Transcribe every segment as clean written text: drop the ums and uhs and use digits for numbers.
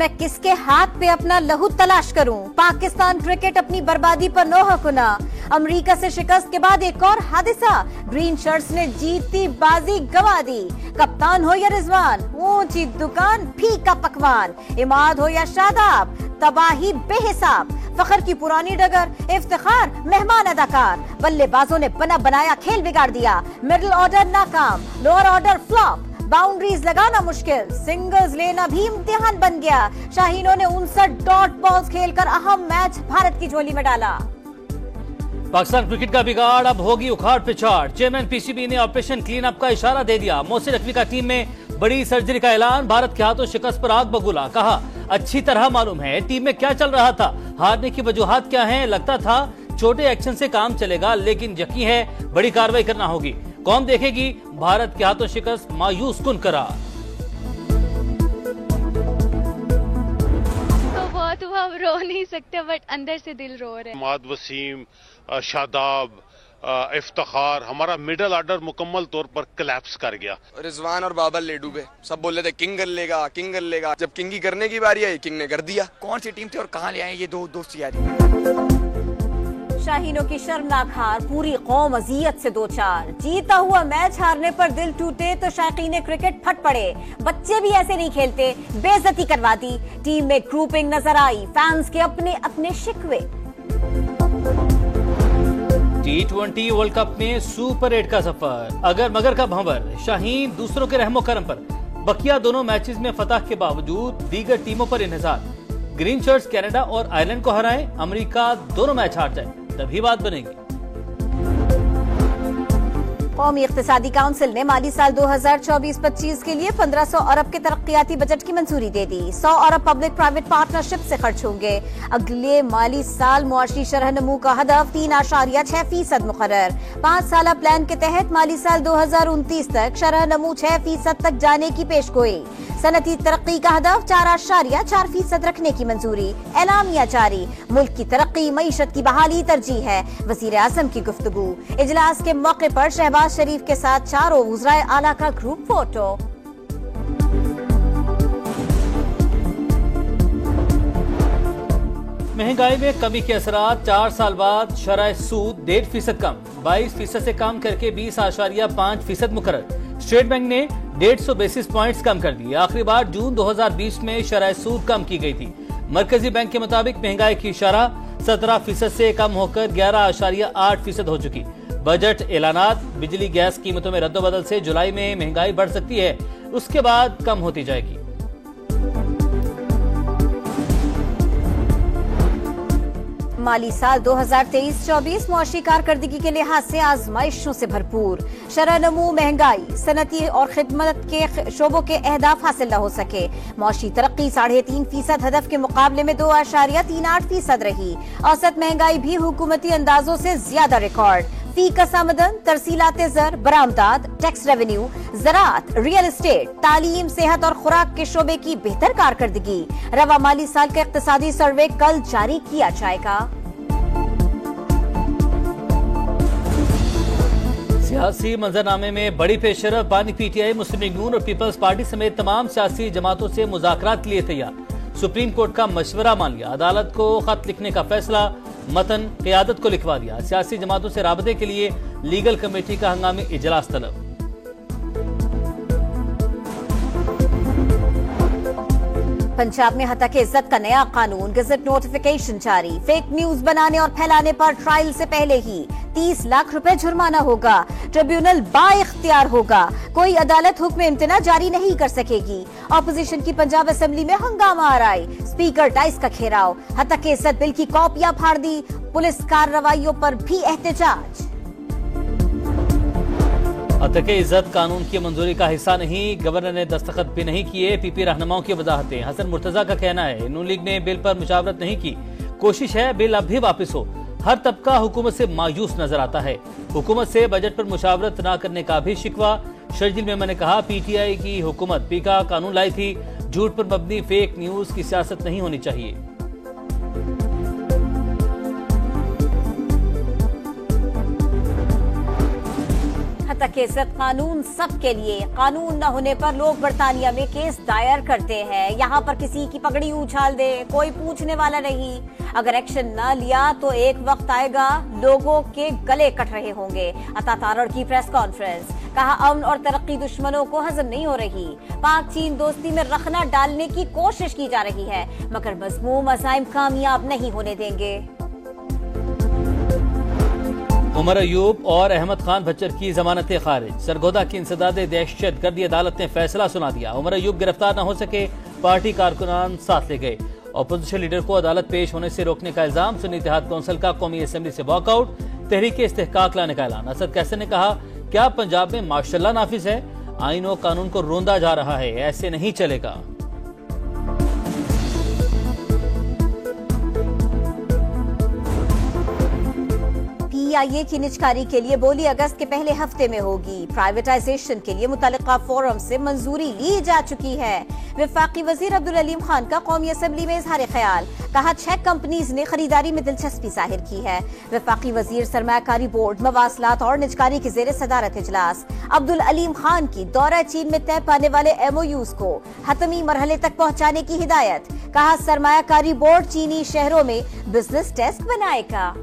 मैं किसके हाथ पे अपना लहू तलाश करूं? पाकिस्तान क्रिकेट अपनी बर्बादी पर नौहकुना। अमेरिका से शिकस्त के बाद एक और हादसा, ग्रीन शर्ट्स ने जीती बाजी गंवा दी। कप्तान हो या रिजवान, ऊंची दुकान फीका पकवान। इमाद हो या शादाब, तबाही बेहिसाब। फखर की पुरानी डगर, इफ्तिखार मेहमान अदाकार। बल्लेबाजों ने बना बनाया खेल बिगाड़ दिया। मिडिल ऑर्डर नाकाम, लोअर ऑर्डर फ्लॉप। बाउंड्रीज लगाना मुश्किल, सिंगल्स लेना भी इम्तिहान बन गया। शाहीनों ने 59 डॉट बॉल्स खेलकर अहम मैच भारत की झोली में डाला। पाकिस्तान क्रिकेट का बिगाड़, अब होगी उखाड़ पिछाड़। चेयरमैन पीसीबी ने ऑपरेशन क्लीन अप का इशारा दे दिया। मोहसिन नकवी का टीम में बड़ी सर्जरी का ऐलान। भारत के हाथों शिकस्त पर आग बबूला। कहा, अच्छी तरह मालूम है टीम में क्या चल रहा था, हारने की वजूहात क्या है। लगता था छोटे एक्शन से काम चलेगा, लेकिन यकीन है बड़ी कार्रवाई करना होगी। कौन देखेगी भारत के हाथों शिकस्त, मायूस कुन करार। तो बहुत हुआ, हम रो नहीं सकते, बट अंदर से दिल रो रहे हैं। माद वसीम, शादाब, इफ्तिखार, हमारा मिडिल ऑर्डर मुकम्मल तौर पर कोलैप्स कर गया। रिजवान और बाबर ले डूबे। सब बोल रहे थे किंग कर लेगा, किंग कर लेगा। जब किंग की करने की बारी आई, किंग ने कर दिया। कौन सी टीम थी और कहां ले आए ये दो दोस्त यारी। शाहीनों की शर्मनाक हार, पूरी कौम अजियत से दो चार। जीता हुआ मैच हारने पर दिल टूटे तो शायकीन क्रिकेट फट पड़े। बच्चे भी ऐसे नहीं खेलते, बेइज्जती करवा दी। टीम में ग्रुपिंग नजर आई, फैंस के अपने अपने शिकवे। T20 वर्ल्ड कप में सुपर 8 का सफर, अगर मगर का भंवर। शाहीन दूसरों के रहमो करम पर, बकिया दोनों मैचेस में फतह के बावजूद दीगर टीमों पर इन्हिसार। ग्रीन शर्ट्स कनाडा और आयरलैंड को हराएं, अमेरिका दोनों मैच हार जाए, तभी बात बनेगी। कौमी इख्तिसादी काउंसिल ने माली साल 2024-25 के लिए 1500 अरब के तरक्कियाती बजट की मंजूरी दे दी। 100 अरब पब्लिक प्राइवेट पार्टनरशिप से खर्च होंगे। अगले माली साल मुआशी शरह नमू का हदफ 3.6% मुकर्रर। 5 साल प्लान के तहत माली साल 2029 तक शरह नमू 6% तक जाने की पेशगोई। सनती तरक्की का हदफ 4.4% रखने की मंजूरी। एलामिया जारी, मुल्क की तरक्की, मईशत की बहाली तरजीह है। वजीर आजम की गुफ्तगू। इजलास के मौके पर शहबाज शरीफ के साथ चारों वज़राए आला का ग्रुप फोटो। महंगाई में कमी के असरात, 4 साल बाद शरह सूद 1.5% कम, 22% से कम करके 20.5% मुकर्रर। स्टेट बैंक ने 150 बेसिस पॉइंट्स कम कर दिए। आखिरी बार जून 2020 में शरह सूद कम की गई थी। मरकजी बैंक के मुताबिक महंगाई की शरह 17% से कम होकर 11.8% हो चुकी। बजट ऐलानात, बिजली गैस कीमतों में रद्दोबदल से जुलाई में महंगाई बढ़ सकती है, उसके बाद कम होती जाएगी। माली साल 2023-24 मुआशी कारकर्दगी के लिहाज से आजमाइशों से भरपूर। शरह नमू, महंगाई, सनती और खिदमत के शोबों के अहदाफ हासिल न हो सके। मुआशी तरक्की 3.5% हदफ के मुकाबले में 2.38% रही। औसत महंगाई भी हुकूमती अंदाजों से ज्यादा रिकॉर्ड। फी कसामदन, तरसीलाते ज़र, बरामदात, टैक्स रेवेन्यू, ज़राअत, रियल एस्टेट, तालीम, सेहत और खुराक के शोबे की बेहतर कारकर्दगी। रवा माली साल का इक्तिसादी सर्वे कल जारी किया जाएगा। सियासी मंजरनामे में बड़ी पेशरफ, बानी पीटीआई, मुस्लिम लीग नून और पीपल्स पार्टी समेत तमाम सियासी जमातों से मुज़ाकरात के लिए तैयार। सुप्रीम कोर्ट का मशवरा मान लिया। अदालत को खत लिखने का फैसला, मतन क़यादत को लिखवा दिया। सियासी जमातों से राबते के लिए लीगल कमेटी का हंगामी इजलास तलब। पंजाब में हत्या के इज्जत का नया कानून, गजट नोटिफिकेशन जारी। फेक न्यूज बनाने और फैलाने पर ट्रायल से पहले ही 30 लाख रुपए जुर्माना होगा। ट्रिब्यूनल बाइख्तियार होगा, कोई अदालत हुक्म इम्तना जारी नहीं कर सकेगी। ऑपोजिशन की पंजाब असेंबली में हंगामा आराई, स्पीकर डाइस का घेराव। हत्या के इज्जत बिल की कॉपियां फाड़ दी, पुलिस कार्रवाइयों पर भी एहतजाज। हत्या के इज्जत कानून की मंजूरी का हिस्सा नहीं, गवर्नर ने दस्तखत भी नहीं किए। पीपी रहनुमाओं की वजाहतें। हसन मुर्तजा का कहना है नून लीग ने बिल पर मुशावरत नहीं की, कोशिश है बिल अब भी वापस हो। हर तबका हुकूमत से मायूस नजर आता है। हुकूमत से बजट पर मुशावरत न करने का भी शिकवा। शर्जील मेमन ने कहा, पीटीआई की हुकूमत पी का कानून लाई थी, झूठ पर मबनी फेक न्यूज की सियासत नहीं होनी चाहिए। तक की इज्जत कानून सबके लिए। कानून न होने पर लोग बरतानिया में केस दायर करते हैं। यहाँ पर किसी की पगड़ी उछाल दे, कोई पूछने वाला नहीं। अगर एक्शन न लिया तो एक वक्त आएगा लोगों के गले कट रहे होंगे। अता तारड़ की प्रेस कॉन्फ्रेंस, कहा अमन और तरक्की दुश्मनों को हजम नहीं हो रही। पाक चीन दोस्ती में रखना डालने की कोशिश की जा रही है, मगर मजमूम अज़ाइम कामयाब नहीं होने देंगे। उमर अयूब और अहमद खान भच्चर की जमानतें खारिज। सरगोदा की इंसदाद दहशतगर्दी अदालत ने फैसला सुना दिया। उमर अयूब गिरफ्तार न हो सके, पार्टी कारकुनान साथ ले गए। अपोजिशन लीडर को अदालत पेश होने से रोकने का इल्जाम। सुन्नी इत्तेहाद कौंसिल का कौमी असेंबली से वॉकआउट। तहरीक इस्तेहकाक लाने का ऐलान। असद कैसर ने कहा, क्या पंजाब में मार्शल्ला नाफिज है? आईन और कानून को रोंदा जा रहा है, ऐसे नहीं चलेगा। PIA की निजकारी के लिए बोली अगस्त के पहले हफ्ते में होगी। प्राइवेटाइजेशन के लिए मुतल्लिका फोरम से मंजूरी ली जा चुकी है। वफाकी वजीर अब्दुल अलीम खान का कौमी असेंबली में इजहार ख्याल, कहा 6 कंपनीज ने खरीदारी में दिलचस्पी जाहिर की है। वफाकी वजीर सरमायाकारी बोर्ड, मवासलात और निजकारी की जेर सदारत इजलास। अब्दुल अलीम खान की दौरा चीन में तय पाने वाले MOUs को हतमी मरहले तक पहुँचाने की हिदायत, कहा सरमायाकारी बोर्ड चीनी शहरों में बिजनेस डेस्क बनाएगा।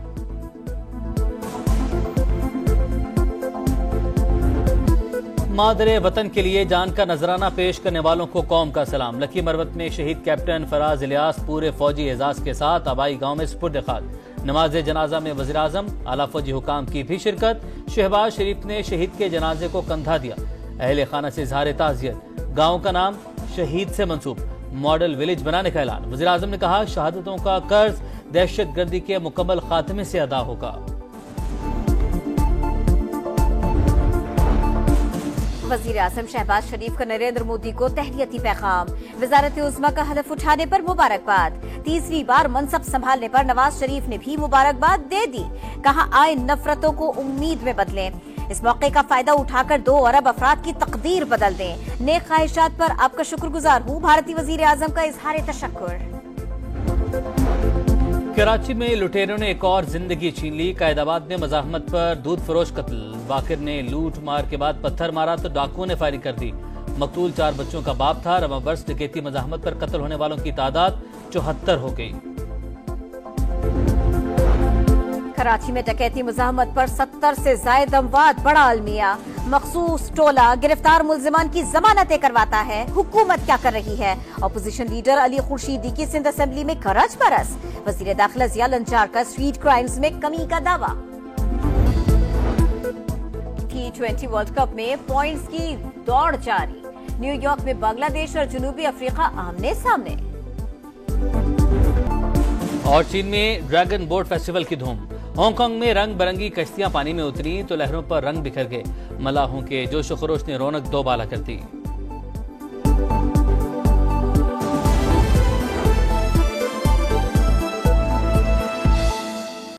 मादरे वतन के लिए जान का नजराना पेश करने वालों को कौम का सलाम। लकी मरवत में शहीद कैप्टन फराज इलियास पूरे फौजी एजाज के साथ आबाई गांव में सुपुर्द खाक। नमाज जनाजा में वज़ीर आज़म, आला फौजी हुकाम की भी शिरकत। शहबाज शरीफ ने शहीद के जनाजे को कंधा दिया। अहले खाना से इजहार ताज़ियत। गाँव का नाम शहीद से मंसूब मॉडल विलेज बनाने का ऐलान। वज़ीर आज़म ने कहा, शहादतों का कर्ज दहशतगर्दी के मुकम्मल खात्मे से अदा होगा। वज़ीर आज़म शहबाज शरीफ का नरेंद्र मोदी को तहनीती पैगाम। वज़ारत उज़्मा का हलफ उठाने पर मुबारकबाद। तीसरी बार मनसब संभालने पर नवाज शरीफ ने भी मुबारकबाद दे दी। कहा, आए नफरतों को उम्मीद में बदलें। इस मौके का फायदा उठाकर 2 अरब अफराद की तकदीर बदल दें। नेक ख्वाहिशात पर आपका शुक्रगुजार हूँ। भारतीय वज़ीर आज़म का इजहार तशक्कुर। कराची में लुटेरों ने एक और जिंदगी छीन ली। कायदाबाद में मज़ाहमत पर दूध फरोश कत्ल। वाकिर ने लूट मार के बाद पत्थर मारा तो डाकुओं ने फायरिंग कर दी। मकतूल 4 बच्चों का बाप था। रवावर्स डकैती मज़ाहमत पर कत्ल होने वालों की तादाद 74 हो गई। कराची में डकैती मुज़ाहमत पर 70 से ज़ायद अमवात। बड़ा अलमिया। मखसूस टोला गिरफ्तार मुल्जिमान की जमानतें करवाता है। हुकूमत क्या कर रही है? अपोजिशन लीडर अली खुर्शीदी की सिंध असेंबली में गरज बरस। वज़ीर दाखिला ज़िया लंचार का स्ट्रीट क्राइम्स में कमी का दावा। T20 वर्ल्ड कप में पॉइंट्स की दौड़ जारी। न्यूयॉर्क में बांग्लादेश और जनूबी अफ्रीका आमने सामने। और चीन में ड्रैगन बोट फेस्टिवल की धूम। हांगकांग में रंग बिरंगी कश्तियां पानी में उतरी तो लहरों पर रंग बिखर गए। मलाहों के जोश खरोश ने रौनक दोबाला कर दी।